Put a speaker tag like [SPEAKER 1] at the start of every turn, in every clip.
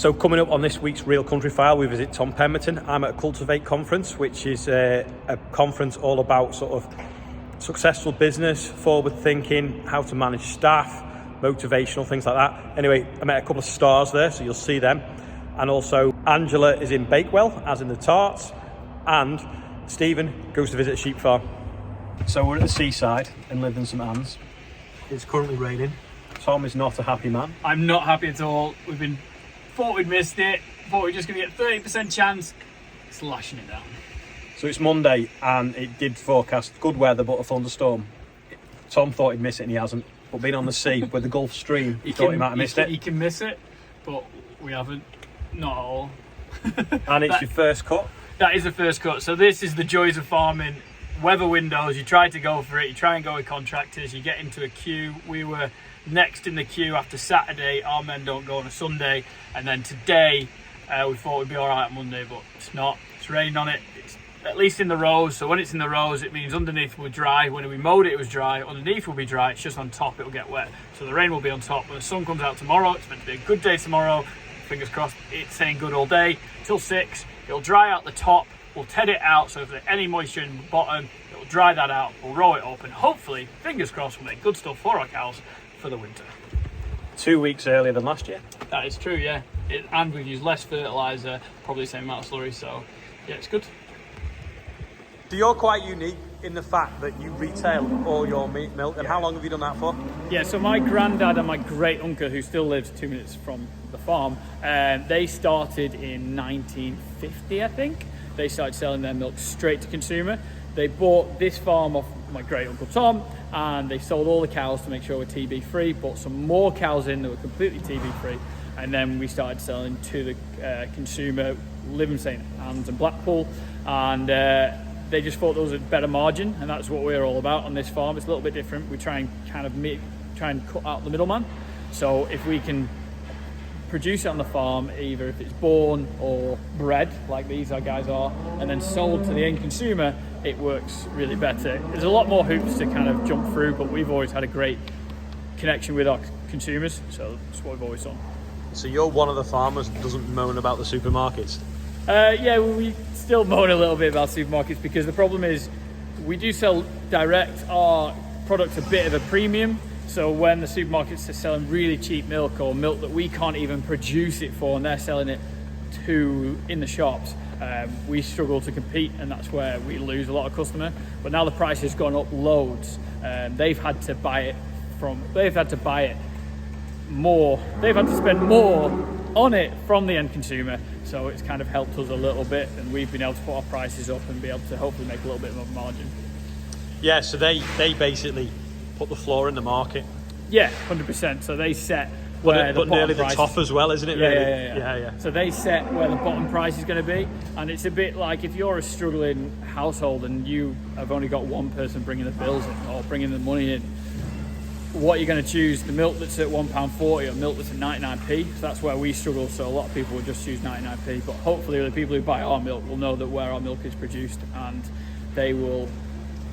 [SPEAKER 1] So coming up on this week's Real Country File, we visit Tom Pemberton. I'm at a Cultivate conference, which is a conference all about sort of successful business, forward thinking, how to manage staff, motivational, things like that. Anyway, I met a couple of stars there, so you'll see them. And also Angela is in Bakewell, as in the tarts, and Stephen goes to visit a sheep farm. So we're at the seaside in Lytham St Anne's. It's currently raining. Tom is not a happy man.
[SPEAKER 2] I'm not happy at all. Thought we'd missed it, thought we were just going to get 30% chance. It's lashing it down.
[SPEAKER 1] So it's Monday and it did forecast good weather but a thunderstorm. Tom thought he'd miss it and he hasn't. But being on the sea with the Gulf Stream, he thought he might have missed it.
[SPEAKER 2] You can miss it, but we haven't. Not at all.
[SPEAKER 1] And it's your first cut?
[SPEAKER 2] That is the first cut. So this is the joys of farming. Weather windows, you try to go for it, you try and go with contractors, you get into a queue. We were next in the queue after Saturday. Our men don't go on a Sunday, and then today we thought we'd be all right on Monday, but it's not. It's raining on it. It's at least in the rows. So when it's in the rows, it means underneath will be dry. When we mowed it was dry. Underneath will be dry. It's just on top it'll get wet. So the rain will be on top. When the sun comes out tomorrow, it's meant to be a good day tomorrow. Fingers crossed. It's saying good all day till 6. It'll dry out the top. We'll ted it out, so if there's any moisture in the bottom, it'll dry that out. We'll roll it up, and hopefully, fingers crossed, we'll make good stuff for our cows for the winter.
[SPEAKER 1] 2 weeks earlier than last year.
[SPEAKER 2] That is true, yeah. And we've used less fertiliser, probably the same amount of slurry, so yeah, it's good.
[SPEAKER 1] So you're quite unique in the fact that you retail all your milk, and how long have you done that for?
[SPEAKER 2] Yeah, so my granddad and my great uncle, who still lives 2 minutes from the farm, they started in 1950, I think. They started selling their milk straight to consumer. They bought this farm off my great uncle Tom, and they sold all the cows to make sure we're TB free, bought some more cows in that were completely TB free, and then we started selling to the consumer, Lytham St Anne's and Blackpool, and they just thought there was a better margin, and that's what we're all about on this farm. It's a little bit different. We try and try and cut out the middleman. So if we can produce it on the farm, either if it's born or bred, like these our guys are, and then sold to the end consumer, it works really better. There's a lot more hoops to kind of jump through, but we've always had a great connection with our consumers, so that's what we've always done.
[SPEAKER 1] So you're one of the farmers that doesn't moan about the supermarkets?
[SPEAKER 2] Yeah, we still moan a little bit about supermarkets, because the problem is we do sell direct. Our product's a bit of a premium, so when the supermarkets are selling really cheap milk, or milk that we can't even produce it for, and they're selling it to in the shops, we struggle to compete, and that's where we lose a lot of customer. But now the price has gone up loads. They've had to buy it more. They've had to spend more on it from the end consumer. So it's kind of helped us a little bit, and we've been able to put our prices up and be able to hopefully make a little bit of a margin.
[SPEAKER 1] Yeah, so they basically put the floor in the market.
[SPEAKER 2] Yeah, 100%. So they set where
[SPEAKER 1] but nearly the top as well, isn't it?
[SPEAKER 2] Yeah,
[SPEAKER 1] really?
[SPEAKER 2] Yeah. So they set where the bottom price is going to be, and it's a bit like if you're a struggling household and you have only got one person bringing the bills in or bringing the money in, what you're going to choose, the milk that's at £1.40 or milk that's at 99p. So that's where we struggle. So a lot of people will just choose 99p, but hopefully the people who buy our milk will know that where our milk is produced, and they will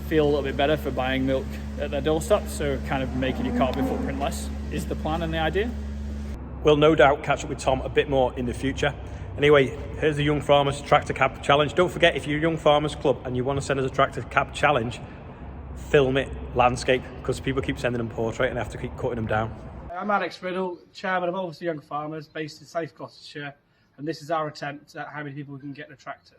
[SPEAKER 2] feel a little bit better for buying milk at their doorstep. So kind of making your carbon footprint less is the plan and the idea.
[SPEAKER 1] We'll no doubt catch up with Tom a bit more in the future. Anyway, here's the Young Farmers Tractor Cab Challenge. Don't forget, if you're a Young Farmers Club and you want to send us a Tractor Cab Challenge, film it landscape, because people keep sending them portrait and have to keep cutting them down.
[SPEAKER 3] I'm Alex Riddle, chairman of YFC Young Farmers based in South Gloucestershire, and this is our attempt at how many people we can get in a tractor.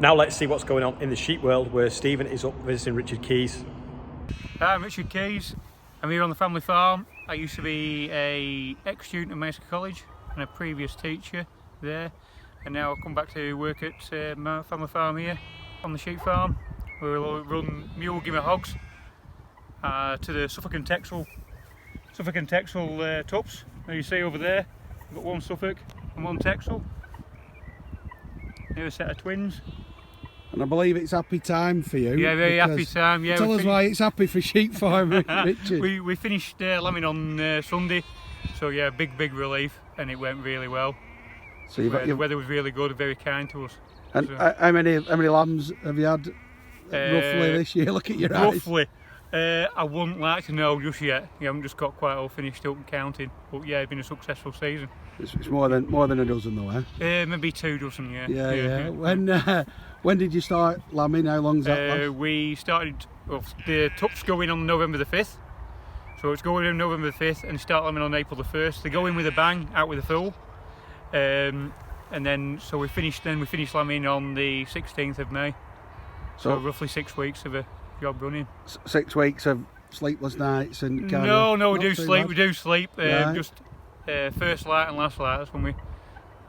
[SPEAKER 1] Now let's see what's going on in the sheep world, where Stephen is up visiting Richard Keys.
[SPEAKER 4] Hi, I'm Richard Keys. I'm here on the family farm. I used to be a ex-student of Mason College and a previous teacher there, and now I've come back to work at my family farm here on the sheep farm. We'll run mule gimmer hogs to the Suffolk and Texel tups that you see over there. We've got one Suffolk and one Texel. Here's a set of twins.
[SPEAKER 5] And I believe it's happy time for you.
[SPEAKER 4] Yeah, very happy time. Yeah,
[SPEAKER 5] tell us why it's happy for sheep farm, Richard.
[SPEAKER 4] we finished lambing on Sunday, so yeah, big relief, and it went really well.
[SPEAKER 5] So
[SPEAKER 4] the weather was really good, very kind to us.
[SPEAKER 5] And
[SPEAKER 4] so,
[SPEAKER 5] how many lambs have you had roughly this year? Look at your eyes.
[SPEAKER 4] Roughly. I wouldn't like to know just yet. You haven't just got quite all finished up and counting. But yeah, it's been a successful season.
[SPEAKER 5] It's more than a dozen though, eh?
[SPEAKER 4] Maybe 2 dozen, yeah.
[SPEAKER 5] Yeah. When did you start lambing? How long's that last?
[SPEAKER 4] We started, well, the tup's going on November the 5th. So it's going on November the 5th and start lambing on April the 1st. They go in with a bang, out with a full. And then, so we finished lambing on the 16th of May. So roughly 6 weeks of a job running.
[SPEAKER 5] 6 weeks of sleepless nights and kind
[SPEAKER 4] No,
[SPEAKER 5] of,
[SPEAKER 4] we do sleep.
[SPEAKER 5] bad.
[SPEAKER 4] We do sleep.
[SPEAKER 5] Right.
[SPEAKER 4] Just first light and last light. That's when we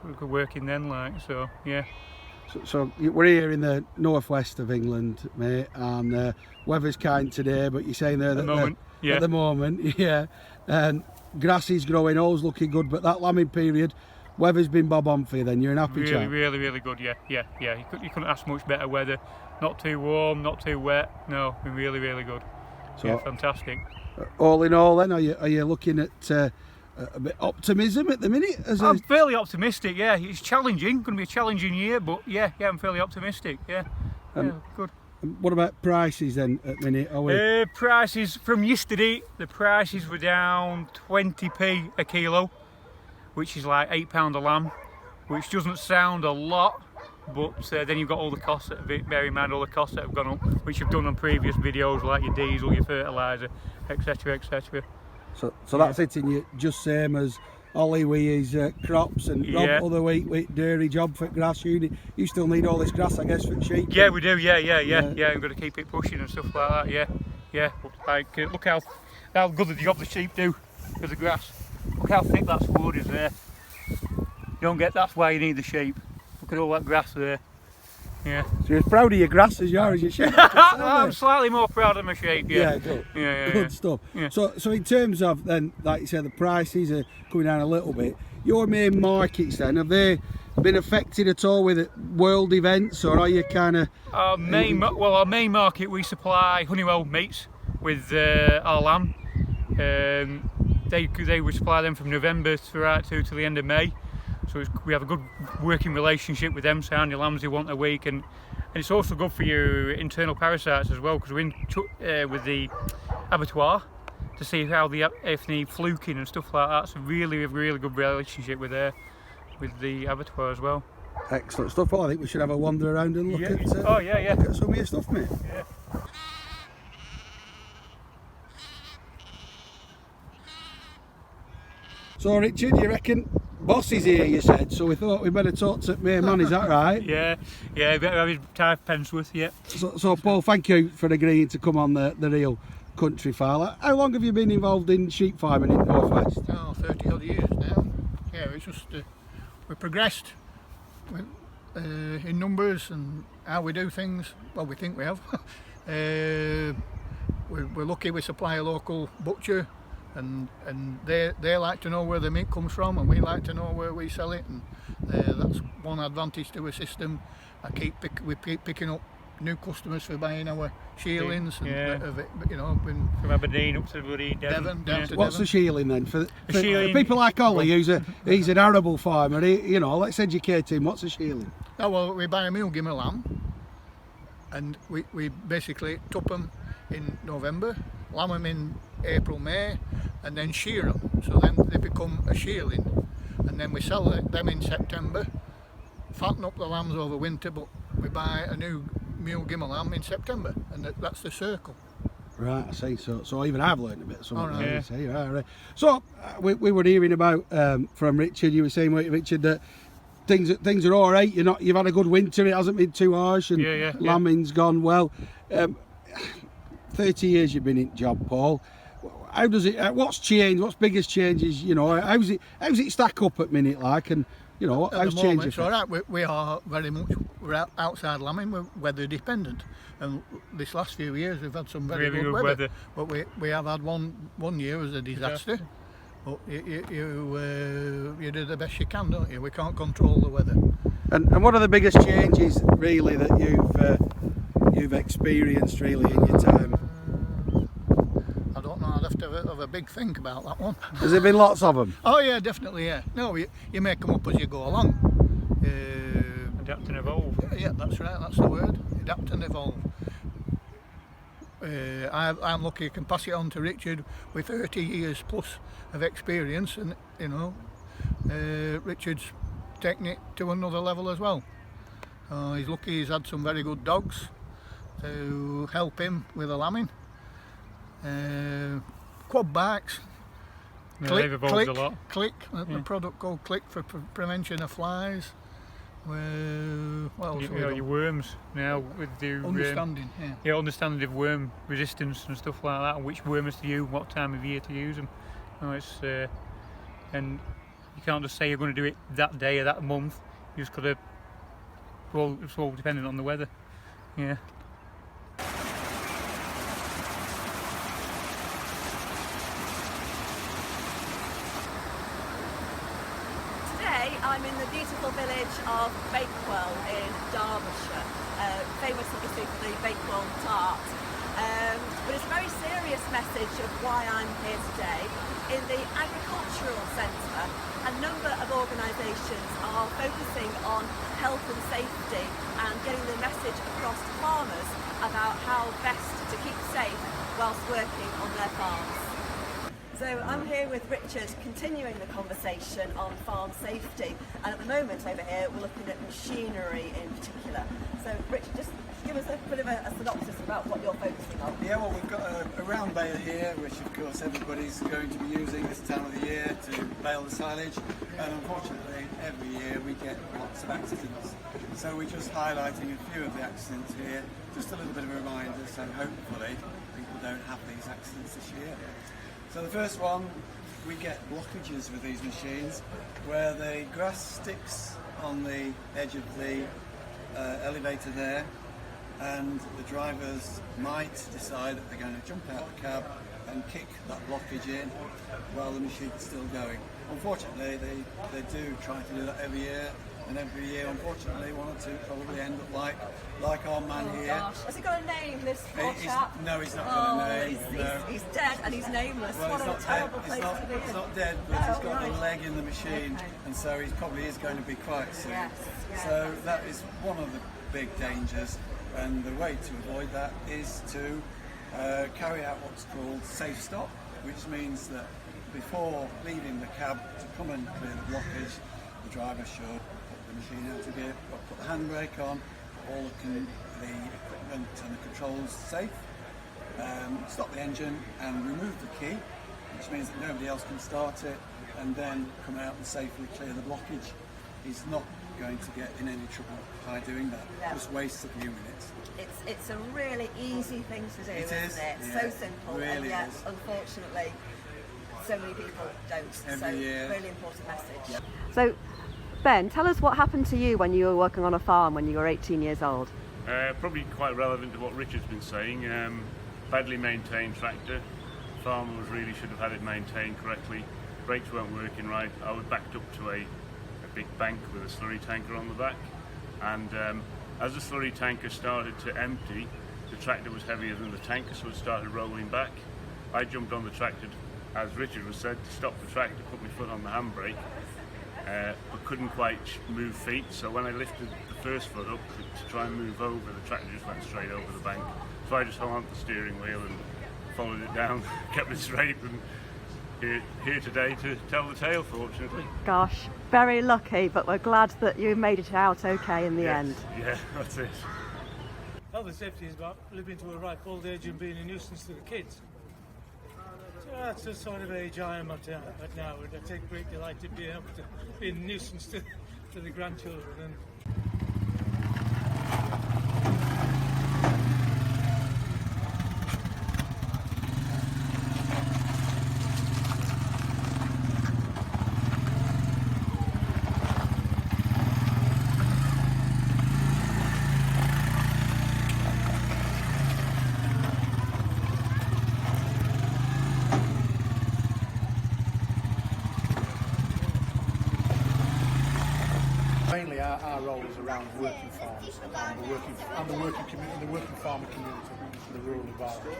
[SPEAKER 4] were working then. Like so, yeah.
[SPEAKER 5] So we're here in the northwest of England, mate, and weather's kind today. But you're saying there that at the moment, yeah, and grass is growing, all's looking good. But that lambing period, weather's been bob on for you. Then you're an happy chap.
[SPEAKER 4] Really good. Yeah. You couldn't ask much better weather. Not too warm, not too wet. No, been really good. So yeah, fantastic.
[SPEAKER 5] All in all, then, are you looking at a bit optimism at the minute?
[SPEAKER 4] I'm fairly optimistic. Yeah, it's challenging. Going to be a challenging year, but yeah, I'm fairly optimistic. Yeah, good.
[SPEAKER 5] What about prices then at the minute?
[SPEAKER 4] Prices from yesterday, the prices were down 20p a kilo, which is like £8 a lamb, which doesn't sound a lot. But then you've got all the costs that bear in mind all the costs that have gone up, which you've done on previous videos, like your diesel, your fertiliser, etc.
[SPEAKER 5] So that's hitting you just same as Olly with his crops and Rob other week with dairy job for grass. You still need all this grass, I guess, for sheep.
[SPEAKER 4] Yeah, we do. Yeah. We've got to keep it pushing and stuff like that. Yeah. Like look how good the job the sheep do with the grass. Look how thick that wood is there. That's why you need the sheep. Look at all that grass there. Yeah.
[SPEAKER 5] So you're proud of your grass as you are as your sheep?
[SPEAKER 4] I'm slightly more proud of my sheep, yeah.
[SPEAKER 5] Yeah, good.
[SPEAKER 4] Yeah.
[SPEAKER 5] Good stuff.
[SPEAKER 4] Yeah.
[SPEAKER 5] So in terms of then, like you said, the prices are coming down a little bit. Your main markets then, have they been affected at all with world events, or are you kind of...
[SPEAKER 4] Our main market, we supply Honeywell meats with our lamb. They would supply them from November throughout to the end of May. So we have a good working relationship with them, selling your lambs they want a week, and it's also good for your internal parasites as well, because we're in with the abattoir to see how if they fluking and stuff like that. So really good relationship with the abattoir as well.
[SPEAKER 5] Excellent stuff. Well, I think we should have a wander around and look at look at some of your stuff, mate.
[SPEAKER 4] Yeah.
[SPEAKER 5] So Richard, you reckon boss is here, you said, so we thought we better talk to main man, is that right?
[SPEAKER 4] Yeah, better have his type Pensworth, yeah.
[SPEAKER 5] So Paul, thank you for agreeing to come on the Real Country File. How long have you been involved in sheep farming in North West?
[SPEAKER 6] 30 odd years now. Yeah, it's just we progressed in numbers and how we do things. Well, we think we have. We're lucky we supply a local butcher, and they like to know where the meat comes from, and we like to know where we sell it, and that's one advantage to a system. We keep picking up new customers for buying our shearlings, and
[SPEAKER 4] from Aberdeen up to bloody Devon.
[SPEAKER 5] What's the shearling then? For people like Olly, he's an arable farmer, let's educate him. What's a shearling?
[SPEAKER 6] Oh, well, we buy a mule gimmer lamb, and we basically tup them in November, lamb them in April, May, and then shear them. So then they become a shearling, and then we sell them in September, fatten up the lambs over winter, but we buy a new mule gimmer lamb in September, and that's the circle.
[SPEAKER 5] Right, I see. So even I've learned a bit.
[SPEAKER 4] Right.
[SPEAKER 5] So we were hearing about from Richard. You were saying, Richard, that things are all right. You've had a good winter. It hasn't been too harsh, and lambing's gone well. 30 years you've been in job, Paul. How does it? What's changed? What's biggest changes? How's it stack up at minute like? And how's changed?
[SPEAKER 6] It's all right. We are very much outside lambing. We're weather dependent, and this last few years we've had some very good weather. But we have had one year as a disaster. But you do the best you can, don't you? We can't control the weather.
[SPEAKER 5] And what are the biggest changes really that you've experienced really in your time?
[SPEAKER 6] I don't know. I'd have to have a big think about that one.
[SPEAKER 5] Has there been lots of them?
[SPEAKER 6] Oh yeah, definitely. Yeah. No, you make them up as you go along.
[SPEAKER 4] Adapt and evolve.
[SPEAKER 6] Yeah, that's right. That's the word. Adapt and evolve. I'm lucky I can pass it on to Richard with 30 years plus of experience, and Richard's taking it to another level as well. He's lucky he's had some very good dogs to help him with the lambing. Quad bikes.
[SPEAKER 4] Yeah, they've evolved a lot.
[SPEAKER 6] Click, a product called Click for prevention of flies.
[SPEAKER 4] Your worms now with the
[SPEAKER 6] understanding,
[SPEAKER 4] understanding of worm resistance and stuff like that, and which worms to use, what time of year to use them. And you can't just say you're going to do it that day or that month. You just got to. Well, it's all dependent on the weather. Yeah.
[SPEAKER 7] I'm in the beautiful village of Bakewell in Derbyshire, famous obviously for the Bakewell tart. But it's a very serious message of why I'm here today. In the agricultural centre, a number of organisations are focusing on health and safety and getting the message across to farmers about how best to keep safe whilst working on their farms. So I'm here with Richard, continuing the conversation on farm safety, and at the moment over here we're looking at machinery in particular. So Richard, just give us a bit of a synopsis about what you're focusing on.
[SPEAKER 8] Yeah, well, we've got a round baler here, which of course everybody's going to be using this time of the year to bale the silage, and unfortunately every year we get lots of accidents. So we're just highlighting a few of the accidents here, just a little bit of a reminder, so hopefully people don't have these accidents this year. So the first one, we get blockages with these machines where the grass sticks on the edge of the elevator there, and the drivers might decide that they're going to jump out the cab and kick that blockage in while the machine's still going. Unfortunately, they do try to do that every year, and every year, unfortunately, one or two probably end up like our man here.
[SPEAKER 7] Gosh. Has he got a name, this poor chap?
[SPEAKER 8] No, he's not got a name.
[SPEAKER 7] He's dead and he's nameless.
[SPEAKER 8] Well,
[SPEAKER 7] what a terrible place to be in.
[SPEAKER 8] He's not dead, but he's got a leg in the machine, and so he probably is going to be quite soon.
[SPEAKER 7] Yes.
[SPEAKER 8] So that is one of the big dangers, and the way to avoid that is to carry out what's called safe stop, which means that before leaving the cab to come and clear the blockage, the driver should put the machine out of gear, put the handbrake on, all the equipment and the controls safe, stop the engine and remove the key, which means that nobody else can start it, and then come out and safely clear the blockage. He's not going to get in any trouble by doing that.
[SPEAKER 7] Yeah.
[SPEAKER 8] Just wastes a few minutes.
[SPEAKER 7] It's a really easy thing to do, isn't it?
[SPEAKER 8] Yeah,
[SPEAKER 7] so simple,
[SPEAKER 8] really
[SPEAKER 7] and yet
[SPEAKER 8] is.
[SPEAKER 7] unfortunately so many people don't.
[SPEAKER 8] Every year.
[SPEAKER 7] Really important message.
[SPEAKER 8] Yep.
[SPEAKER 9] So Ben, tell us what happened to you when you were working on a farm when you were 18 years old.
[SPEAKER 10] Probably quite relevant to what Richard's been saying. Badly maintained tractor. Farmers really should have had it maintained correctly. Brakes weren't working right. I was backed up to a big bank with a slurry tanker on the back, and as the slurry tanker started to empty, the tractor was heavier than the tanker, so it started rolling back. I jumped on the tractor, as Richard was said, to stop the tractor, put my foot on the handbrake, but couldn't quite move feet, so when I lifted the first foot up to try and move over, the tractor just went straight over the bank. So I just hung on to the steering wheel and followed it down, kept it straight, and here today to tell the tale, fortunately.
[SPEAKER 9] Gosh, very lucky, but we're glad that you made it out okay in the end.
[SPEAKER 10] Yeah, that's it.
[SPEAKER 3] Health and safety is about living to a ripe old age and being a nuisance to the kids. So that's the sort of age I am at now, and I take great delight in being able to be a nuisance to to the grandchildren. And
[SPEAKER 11] mainly our role is around working farms and the working community, the working farmer community, the rural environment.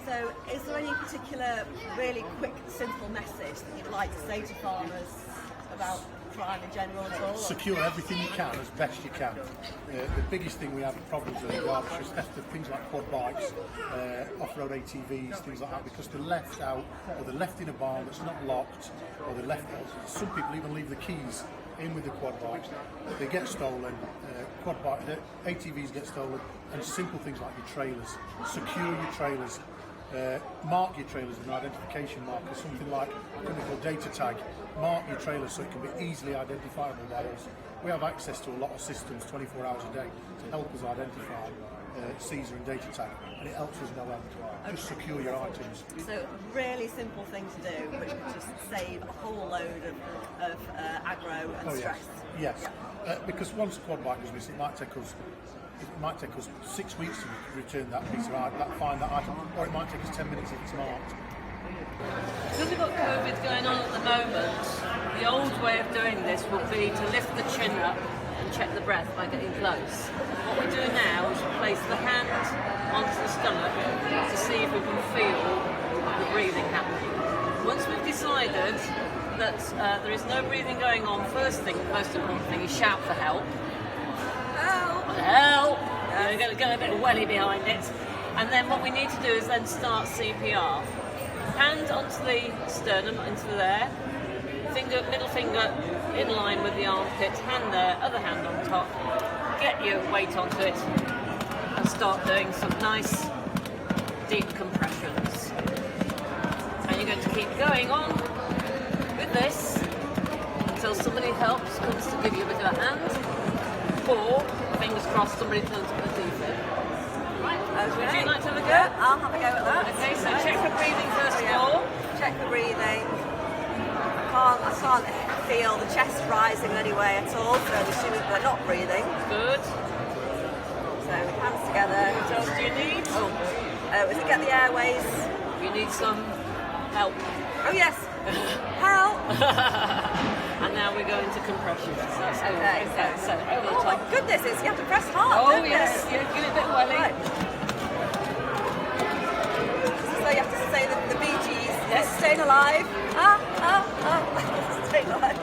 [SPEAKER 7] So, is there any particular really quick, simple message that you'd like to say to farmers about crime in general at all?
[SPEAKER 11] Secure everything you can as best you can. The biggest thing we have problems with in Derbyshire is theft of things like quad bikes, off-road ATVs, things like that, because they're left out, or they're left in a barn that's not locked, or they're left. Some people even leave the keys in with the quad bikes. They get stolen. ATVs get stolen, and simple things like your trailers. Secure your trailers. Mark your trailers with an identification marker, something like a company called data tag. Mark your trailers so it can be easily identifiable by us. We have access to a lot of systems 24 hours a day to help us identify Caesar and data tag, and it helps us know how to just secure your items.
[SPEAKER 7] So really simple thing to do, which could just save a whole load of aggro and stress.
[SPEAKER 11] Yes. Because once a quad bike is missing, it might take us 6 weeks to return that piece of that item, or it might take us 10 minutes if it's marked.
[SPEAKER 12] Because we've got COVID going on at the moment, the old way of doing this would be to lift the chin up and check the breath by getting close. What we do now is place the hand onto the stomach to see if we can feel the breathing happening. Once we've decided that there is no breathing going on, first thing, the most important thing is shout for help. Help! Help! You're going to get a bit of welly behind it. And then what we need to do is then start CPR. Hand onto the sternum, into there. Middle finger in line with the armpit. Hand there, other hand on top. Get your weight onto it and start doing some nice deep compressions. And you're going to keep going on with this until somebody helps, comes to give you a bit of a hand, or fingers crossed somebody turns up the defib. Right, would you like to have a go?
[SPEAKER 7] Yeah, I'll have a go at that.
[SPEAKER 12] Okay, so check for breathing first of all.
[SPEAKER 7] Check the breathing. I can't feel the chest rising in any way at all, so I'm assuming they're not breathing.
[SPEAKER 12] Good.
[SPEAKER 7] So hands together.
[SPEAKER 12] What else do you need?
[SPEAKER 7] Is it get the airways?
[SPEAKER 12] You need some help.
[SPEAKER 7] Oh yes. Help.
[SPEAKER 12] And now we're going to compression.
[SPEAKER 7] Okay.
[SPEAKER 12] So over the
[SPEAKER 7] Oh my
[SPEAKER 12] top.
[SPEAKER 7] goodness, you have to press hard.
[SPEAKER 12] Oh
[SPEAKER 7] don't
[SPEAKER 12] yes,
[SPEAKER 7] you?
[SPEAKER 12] give it a bit of welly.
[SPEAKER 7] Right. So you have to say the Bee Gees. Yes. Staying alive. Staying alive.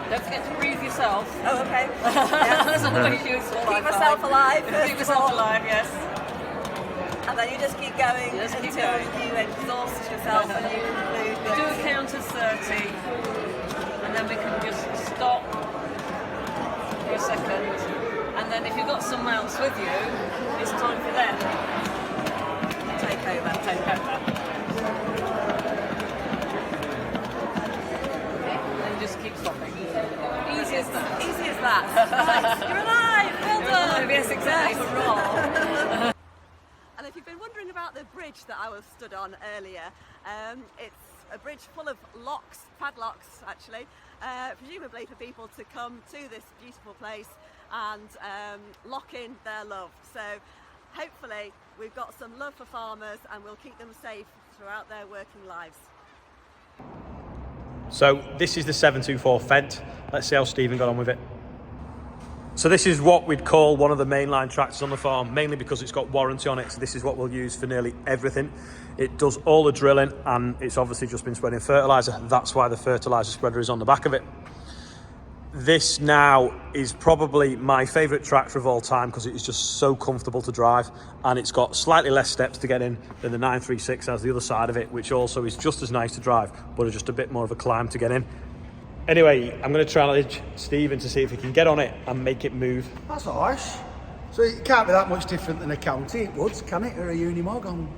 [SPEAKER 12] Don't forget to breathe yourself.
[SPEAKER 7] Oh, okay. Yes.
[SPEAKER 12] That's always useful.
[SPEAKER 7] Keep yourself alive.
[SPEAKER 12] Keep yourself alive, yes.
[SPEAKER 7] And then you just keep going until you exhaust yourself and you conclude.
[SPEAKER 12] Do a count of 30, and then we can just stop for a second. And then if you've got someone else with you, it's time for them to take over. And just keep stopping. Easy as that.
[SPEAKER 7] Easy as that. Nice. You're alive. Well done.
[SPEAKER 12] Yes, exactly. Hurrah.
[SPEAKER 7] And if you've been wondering about the bridge that I was stood on earlier, it's a bridge full of locks, padlocks actually, presumably for people to come to this beautiful place and lock in their love. So hopefully we've got some love for farmers and we'll keep them safe throughout their working lives.
[SPEAKER 1] So this is the 724 Fent. Let's see how Stephen got on with it. So this is what we'd call one of the mainline tractors on the farm, mainly because it's got warranty on it. So this is what we'll use for nearly everything. It does all the drilling, and it's obviously just been spreading fertiliser. That's why the fertiliser spreader is on the back of it. This now is probably my favourite tractor of all time because it is just so comfortable to drive, and it's got slightly less steps to get in than the 936 has the other side of it, which also is just as nice to drive, but just a bit more of a climb to get in. Anyway, I'm going to challenge Stephen to see if he can get on it and make it move.
[SPEAKER 5] That's harsh. So it can't be that much different than a county, it would, can it? Or a Unimog on...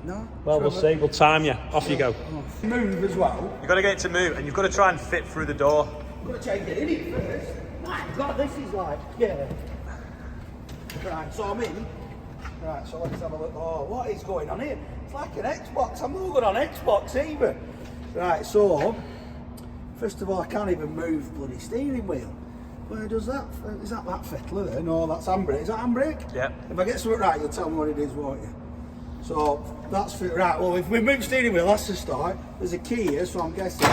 [SPEAKER 5] No?
[SPEAKER 1] Well, we'll see. We'll time you. Off you go.
[SPEAKER 5] Move as well.
[SPEAKER 1] You've got to get it to move, and you've got to try and fit through the door.
[SPEAKER 5] I've got to try and get in it first. My God, this is like, yeah. Right, so I'm in. Right, so let's have a look. Oh, what is going on here? It's like an Xbox. I'm not good on Xbox either. Right, so first of all, I can't even move bloody steering wheel. Where does that? Is that fettler there? No, that's handbrake. Is that handbrake?
[SPEAKER 1] Yeah.
[SPEAKER 5] If I get something right, you'll tell me what it is, won't you? So that's fit. Right. Well, if we move steering wheel, that's the start. There's a key here, so I'm guessing. Should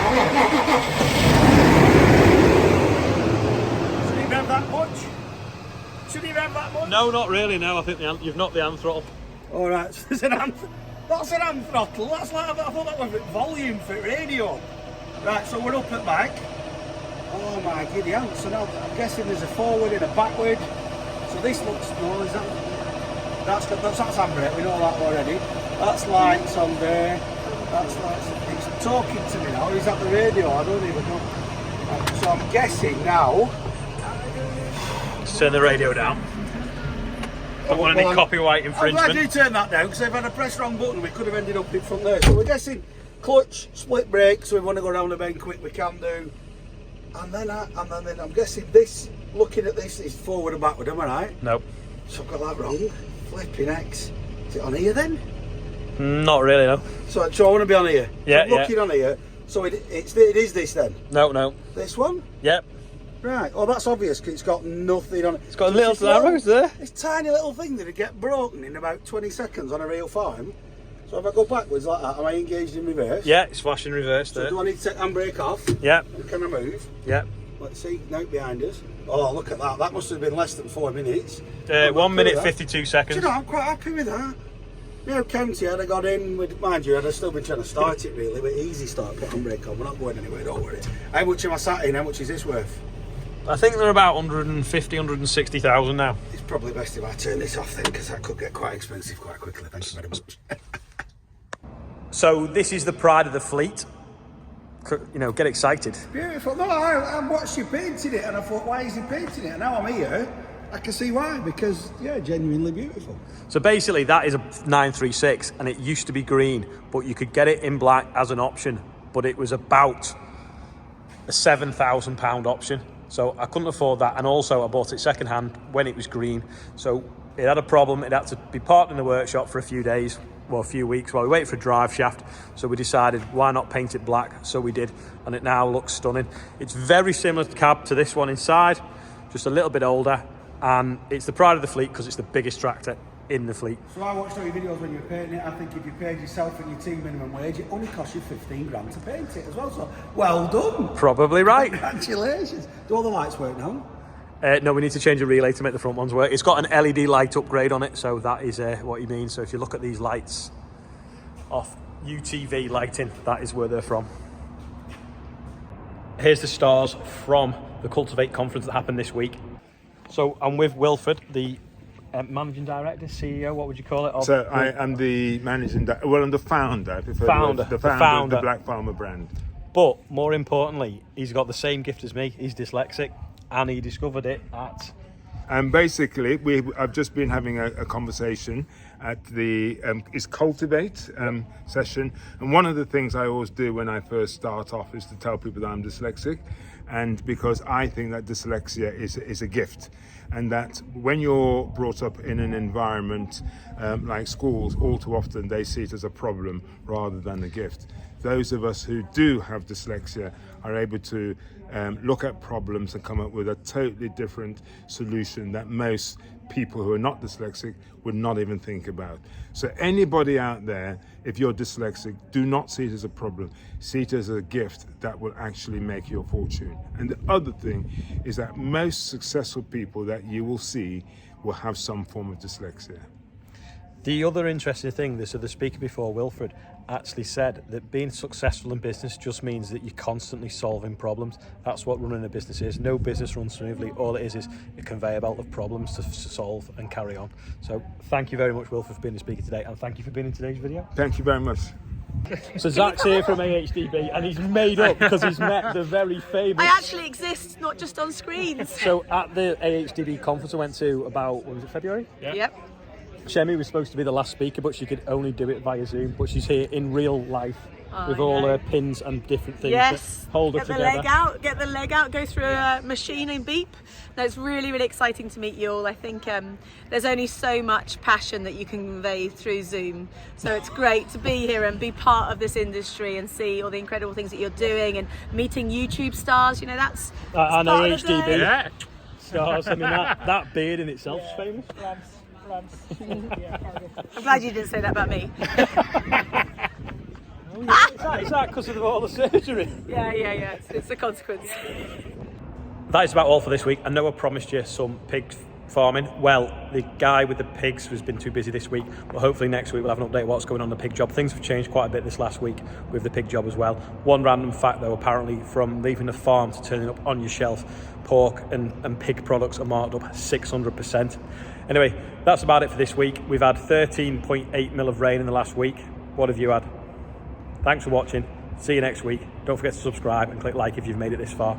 [SPEAKER 5] he have that much? Should he have that much?
[SPEAKER 1] No, not really. No, I think you've knocked the hand throttle.
[SPEAKER 5] All right. So there's an hand. That's an hand throttle. That's like, I thought that was volume for radio. Right. So we're up at back. Oh my giddy aunt. So now I'm guessing there's a forward and a backward. So this looks small. Is that? That's handbrake. We know that already. That's lights on there. That's lights. It's talking to me now. Is that the radio? I don't even know. Right, so I'm guessing now.
[SPEAKER 1] Let's turn the radio down. Don't want any copyright infringement.
[SPEAKER 5] I'm glad you turned that down, because if I'd have pressed the wrong button, we could have ended up in front there. So we're guessing clutch, split brake. So we want to go around the bend quick, we can do. And then I'm guessing this. Looking at this, is forward and backward. Am I right?
[SPEAKER 1] Nope.
[SPEAKER 5] So I've got that wrong. Flipping X. Is it on here then?
[SPEAKER 1] Not really, no.
[SPEAKER 5] So I want to be on here.
[SPEAKER 1] Yeah,
[SPEAKER 5] so I'm looking on here. So it is this then?
[SPEAKER 1] No.
[SPEAKER 5] This one?
[SPEAKER 1] Yep.
[SPEAKER 5] Right. Oh, that's obvious because it's got nothing on it.
[SPEAKER 1] It's got little arrows there.
[SPEAKER 5] This tiny little thing that'd get broken in about 20 seconds on a real farm. So if I go backwards like that, am I engaged in reverse?
[SPEAKER 1] Yeah, it's flashing reverse there.
[SPEAKER 5] So do I need to take handbrake off?
[SPEAKER 1] Yeah.
[SPEAKER 5] And can I move?
[SPEAKER 1] Yeah.
[SPEAKER 5] Let's see. Now behind us. Oh, look at that. That must have been less than 4 minutes.
[SPEAKER 1] 1 minute 52 seconds.
[SPEAKER 5] Do you know, I'm quite happy with that. You know, County, I'd have got in with, mind you, I'd have still been trying to start it really, but easy start, put handbrake on. We're not going anywhere, don't worry. How much am I sat in? How much is this worth?
[SPEAKER 1] I think they're about 150, 160,000 now.
[SPEAKER 5] It's probably best if I turn this off then, because that could get quite expensive quite quickly. Thank you very much.
[SPEAKER 1] So this is the pride of the fleet. You know, get excited.
[SPEAKER 5] Beautiful. No, I watched you painting it and I thought, why is he painting it? And now I'm here, I can see why, because, yeah, genuinely beautiful.
[SPEAKER 1] So basically that is a 936 and it used to be green, but you could get it in black as an option, but it was about a £7,000 option. So I couldn't afford that, and also I bought it second hand when it was green. So it had a problem, it had to be parked in the workshop for a few days, well, a few weeks while we waited for a drive shaft. So we decided, why not paint it black? So we did, and it now looks stunning. It's very similar cab to this one inside, just a little bit older, and it's the pride of the fleet because it's the biggest tractor in the fleet.
[SPEAKER 5] So I watched all your videos when you were painting it. I think if you paid yourself and your team minimum wage, it only cost you 15 grand to paint it as well. So well done.
[SPEAKER 1] Probably right.
[SPEAKER 5] Congratulations. Do all the lights work now?
[SPEAKER 1] No, we need to change a relay to make the front ones work. It's got an LED light upgrade on it, so that is what you mean. So if you look at these lights off UTV lighting, that is where they're from. Here's the stars from the Cultivate conference that happened this week. So I'm with Wilfred, the managing director, CEO, what would you call it?
[SPEAKER 13] So I am the managing director, well, I'm the founder. I prefer the founder of the Black Farmer brand.
[SPEAKER 1] But more importantly, he's got the same gift as me. He's dyslexic, and he discovered it at...
[SPEAKER 13] And basically, I've just been having a conversation at the Cultivate session. And one of the things I always do when I first start off is to tell people that I'm dyslexic. And because I think that dyslexia is a gift. And that when you're brought up in an environment like schools, all too often they see it as a problem rather than a gift. Those of us who do have dyslexia are able to look at problems and come up with a totally different solution that most people who are not dyslexic would not even think about. So anybody out there, if you're dyslexic, do not see it as a problem. See it as a gift that will actually make your fortune. And the other thing is that most successful people that you will see will have some form of dyslexia.
[SPEAKER 1] The other interesting thing, so the speaker before, Wilfred, actually said that being successful in business just means that you're constantly solving problems. That's what running a business is. No business runs smoothly. All it is a conveyor belt of problems to solve and carry on. So thank you very much, Wilfred, for being the speaker today, and thank you for being in today's video.
[SPEAKER 13] Thank you very much.
[SPEAKER 1] So Zach's here from AHDB, and he's made up because he's met the very famous...
[SPEAKER 7] I actually exist, not just on screens.
[SPEAKER 1] So at the AHDB conference I went to about, what was it, February?
[SPEAKER 7] Yeah. Yep.
[SPEAKER 1] Chemmy was supposed to be the last speaker, but she could only do it via Zoom, but she's here in real life with all pins and different things
[SPEAKER 14] Yes,
[SPEAKER 1] that hold it
[SPEAKER 14] get the
[SPEAKER 1] together.
[SPEAKER 14] leg out, get the leg out, go through a machine and beep. No, it's really, really exciting to meet you all. I think there's only so much passion that you can convey through Zoom. So it's great to be here and be part of this industry and see all the incredible things that you're doing and meeting YouTube stars. You know, that's
[SPEAKER 1] I know
[SPEAKER 14] part of the day.
[SPEAKER 1] HDB.
[SPEAKER 4] Yeah.
[SPEAKER 1] Stars. I mean, that beard in itself is famous.
[SPEAKER 14] I'm glad you didn't say that about me.
[SPEAKER 1] Is that because of all the surgery?
[SPEAKER 14] Yeah. It's the consequence.
[SPEAKER 1] That is about all for this week. I know I promised you some pig farming. Well, the guy with the pigs has been too busy this week, but hopefully next week we'll have an update of what's going on in the pig job. Things have changed quite a bit this last week with the pig job as well. One random fact though, apparently from leaving the farm to turning up on your shelf, pork and pig products are marked up 600%. Anyway, that's about it for this week. We've had 13.8 mil of rain in the last week. What have you had? Thanks for watching. See you next week. Don't forget to subscribe and click like if you've made it this far.